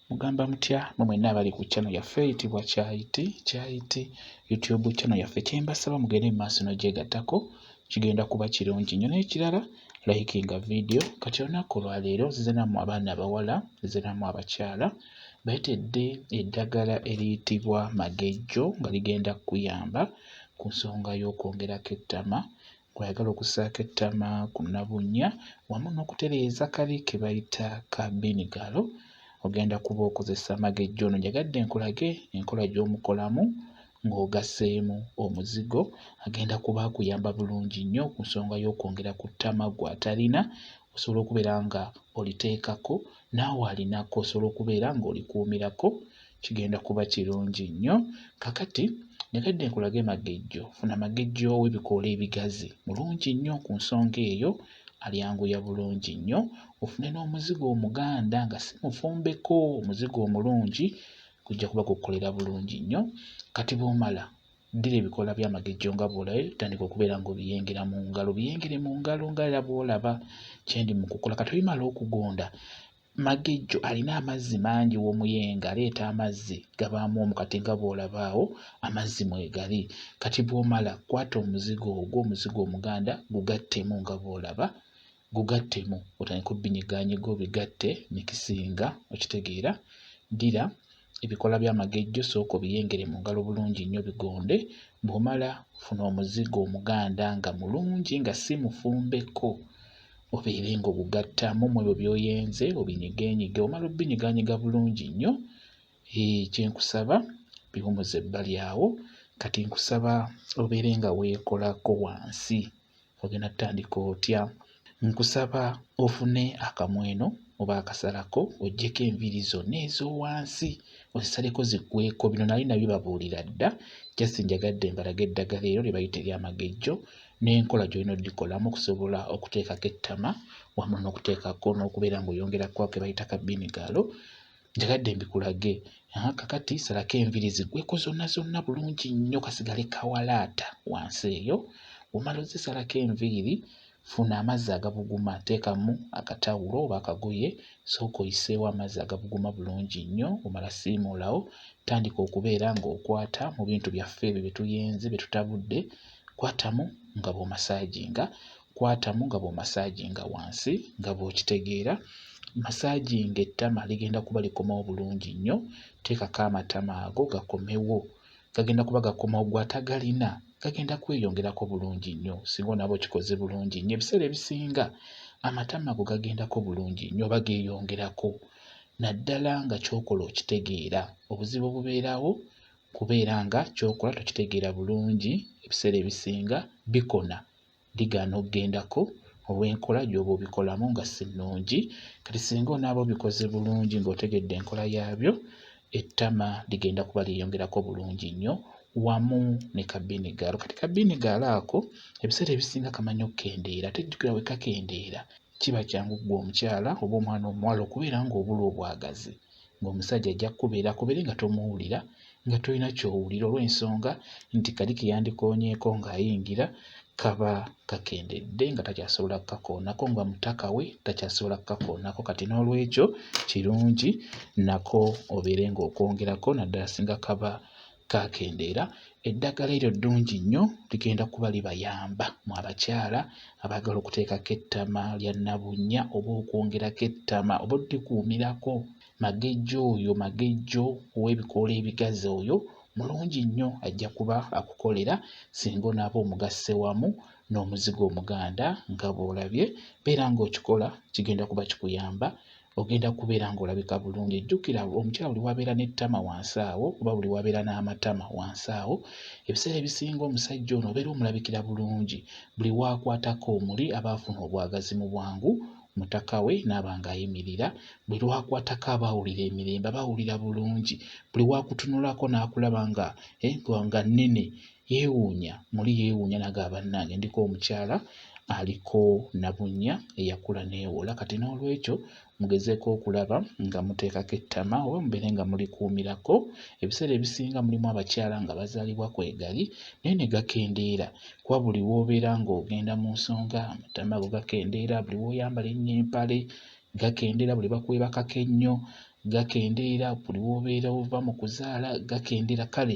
Mugamba mutya mmwe mwenna abali ku channel yaffe eyitibwa Kyayiti YouTube channel yaffe. Kyembasaba mugende mu maaso n'ogyegattako, kigenda kuba kirungi nnyo. N'ekirala likinga video. Kati olunaku olwaleero nzize nammwe abaana abawala, nzize nammwe abakyala beetedde eddagala eriyitibwa magejjo nga ligenda kuyamba ku nsonga y'okwongerako ettama, kwayagala okussaako ettama ku nnabunya wamu n'okutereeza kali ke bayita ka binigalo. Ogenda kuba okozesa magejjo ono. Njagadde nkulage enkola gy'omukolamu ng'ogasseemu omuzigo. Agenda kuba akuyamba bulungi nnyo ku nsonga y'okwongera ku ttama gw'atalina, osobola okubeera nga oliteekako naawe alinako, osobola okubeera ng'olikuumirako, kigenda kuba kirungi nnyo. Kakati njagadde nkulage magejjo. Funa magejjo w'ebikoola ebigazi mulungi nnyo ku nsonga eyo, alyanguya bulungi nnyo. Ofune n'omuzigo omuganda nga si mufumbeko, omuzigo omulungi gujja kuba gukolera bulungi nnyo. Kati bw'omala ddira ebikoola by'amagejjo nga bw'olabye, tandika okubeera ng'obiyengera mu ngalo, biyengere mu ngalo nga era bw'olaba kyendi mu kukola. Kati bimala okugonda, magejjo alina amazzi mangi w'omuyenga, aleeta amazzi gabaamu omu, kati nga bw'olaba awo amazzi mwegali. Kati bw'omala kwata omuzigo ogwo, omuzigo omuganda gugattemu nga bw'olaba, gugattemu otandike obbinyigaanyiga obigatte mikisinga, okitegeera. Ddira ebikoola by'amagejjo sooka obiyengere mu ngalo bulungi nnyo, bigonde. Bw'omala funa omuzigo omuganda nga mulungi nga si mufumbeko, obeere ng'ogugattamu mu ebyo by'oyenze, obinyigeenyige. Omala obbinyigaanyiga bulungi nnyo. Kyenkusaba biwumuze ebbali awo. Kati nkusaba obeere nga weekolako wansi. Ogenda tutandika otya? Nkusaba ofune akamweno oba akasalako, oggyeko enviiri zonna ez'owansi ozisaleko ziggweeko. Bino nali nabibabuulira dda, just njagadde mbalage eddagala eryo lye bayita ery'amagejjo n'enkola gy'olina oddikolamu okusobola okuteekako ettama wamu n'okuteekako n'okubeera ng'oyongerako ke bayita ka binigalo. Njagadde mbikulage. Kakati salako enviiri ziggweeko zonna zonna bulungi nnyo, kasigale kawalaata wansi eyo. Omala ozisalako enviiri, funa amazzi agabuguma, teekamu akatawulo oba akagoye, sooka oyiseewo amazzi agabuguma bulungi nnyo. Omala siimuulawo, tandika okubeera ng'okwata mu bintu byaffe ebyo bye tuyenze bye tutabudde. Kwatamu nga bw'omasaaginga, kwatamu nga bw'omasaaginga wansi nga bw'okitegeera. Masaaginga ettama ligenda kuba likomawo bulungi nnyo. Teekako amatama ago gakomewo, gagenda kuba gakomawo. Gw'atagalina gagenda kweyongerako bulungi nnyo singa onaaba okikoze bulungi nnyo. Ebiseera ebisinga amatama ago gagendako bulungi nnyo oba geeyongerako, naddala nga ky'okola okitegeera. Obuzibu obubeerawo kubeera nga ky'okola tokitegeera bulungi. Ebiseera ebisinga bikona, ligaana okgendako olw'enkola gy'oba obikolamu nga si nnungi. Kati singa onaaba obikoze bulungi ng'otegedde enkola yaabyo, ettama ligenda kuba lyeyongerako bulungi nnyo wamu ne ka binigalo. Kati ka binigalo ako ebiseera ebisinga kamanyi okukendeera, ate jjukira bwe kakendeera kiba kyangu ggwe omukyala oba omwana omuwala okubeera ng'obula obwagazi, ng'omusajja ajja kukubeera akubeere nga tomuwulira, nga tolina ky'owulira olw'ensonga nti kali ke yandikoonyeeko ng'ayingira kaba kakendedde nga takyasobola kukakoonako, nga mutaka we takyasobola kukakoonako. Kati n'olwekyo kirungi nako obeere ng'okwongerako naddala singa kaba kakendeera. Eddagala eryo ddungi nnyo, ligenda kuba libayamba mu abakyala abaagala okuteekako ettama lya nnabunya oba okwongerako ettama oba oddikuumirako. Magejjo oyo, magejjo ow'ebikoola ebigazi oyo mulungi nnyo, ajja kuba akukolera singa onaaba omugasse wamu n'omuzigo omuganda nga bw'olabye. Beera ng'okikola, kigenda kuba kikuyamba, ogenda kubeera ng'olabika bulungi. Jjukira omukyala buli w'abeera n'ettama wansi awo oba buli w'abeera n'amatama wansi awo, ebiseera ebisinga omusajja ono obeera omulabikira bulungi. Buli w'akwatako omuli aba afuna obwagazi mu bwangu, mutaka we n'aba ng'ayimirira. Buli lw'akwatako abawulira emirembe, abawulira bulungi. Buli w'akutunulako n'akulaba nga nnene, yeewuunya, muli yeewuunya n'agamba bannange ndiko omukyala aliko nnabunya eyakula neewola. Kati n'olwekyo mugezeeko okulaba nga muteekako ettama oba mubeere nga mulikuumirako. Ebiseera ebisinga mulimu abakyala nga bazaalibwa kwegali naye ne gakendeera, kuba buli w'obeera ng'ogenda mu nsonga amatama ago gakendeera, buli w'oyambala ennyo empale gakendeera, buli bakwebakako ennyo gakendeera buli w'obeera ova mu kuzaala gakendeera kale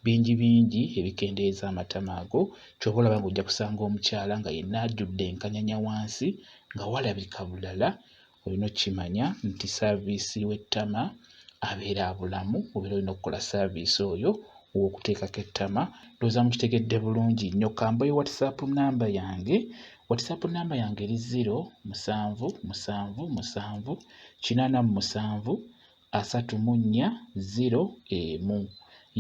bingi ebikendeeza amatama ago ky'oba olaba ng'ojja kusanga omukyala nga yenna ajjudde enkanyanya wansi nga walabika bulala olina okkimanya nti saaviisi w'ettama abeera abulamu obeera olina okukola saaviisi oyo ow'okuteekako ettama ndowooza mukitegedde bulungi nnyo kambayo WhatsApp namba yange eri 0777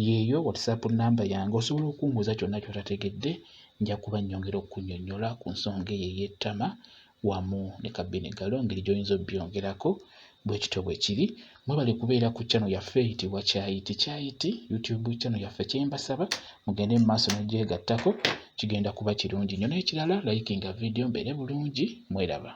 yeeyo WhatsApp namba yange osobola okumbuuza kyonna ky'otategedde nja kuba nnyongera okunnyonnyola ku nsonga eyo ey'ettama wamu ne kabinigalo engeri gy'oyinza obbyongerako bwe kityo bwe kiri. Mwebale kubeera ku channel yaffe eyitibwa Kyayiti YouTube channel yaffe. Kye mbasaba mugende mu maaso n'ogyegattako kigenda kuba kirungi nnyo. N'ekirala likinga video mbeere bulungi, mweraba.